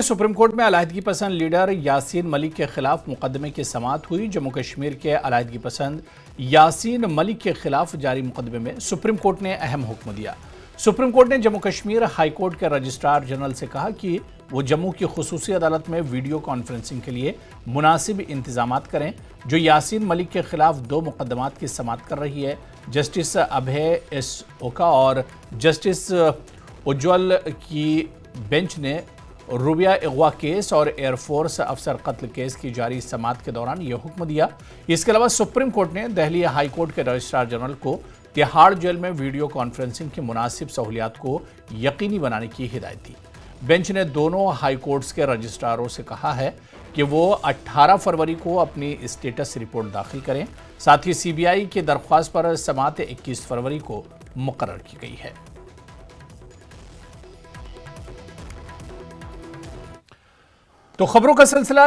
Supreme court میں علیحدگی پسند لیڈر یاسین ملک کے خلاف مقدمے کی سماعت ہوئی۔ جموں کشمیر کے علیحدگی پسند یاسین ملک کے خلاف جاری مقدمے میں سپریم کورٹ نے اہم حکم دیا۔ سپریم کورٹ نے جموں کشمیر ہائی کورٹ کے رجسٹرار جنرل سے کہا کہ وہ جموں کی خصوصی عدالت میں ویڈیو کانفرنسنگ کے لیے مناسب انتظامات کریں، جو یاسین ملک کے خلاف 2 مقدمات کی سماعت کر رہی ہے۔ جسٹس ابھے ایس اوکا اور جسٹس اجول کی بینچ نے روبیا اغوا کیس اور ایئر فورس افسر قتل کیس کی جاری سماعت کے دوران یہ حکم دیا۔ اس کے علاوہ سپریم کورٹ نے دہلی ہائی کورٹ کے رجسٹرار جنرل کو تہاڑ جیل میں ویڈیو کانفرنسنگ کی مناسب سہولیات کو یقینی بنانے کی ہدایت دی۔ بینچ نے دونوں ہائی کورٹس کے رجسٹراروں سے کہا ہے کہ وہ 18 فروری کو اپنی اسٹیٹس رپورٹ داخل کریں۔ ساتھ ہی سی بی آئی کی درخواست پر سماعت 21 فروری کو مقرر کی گئی ہے۔ تو خبروں کا سلسلہ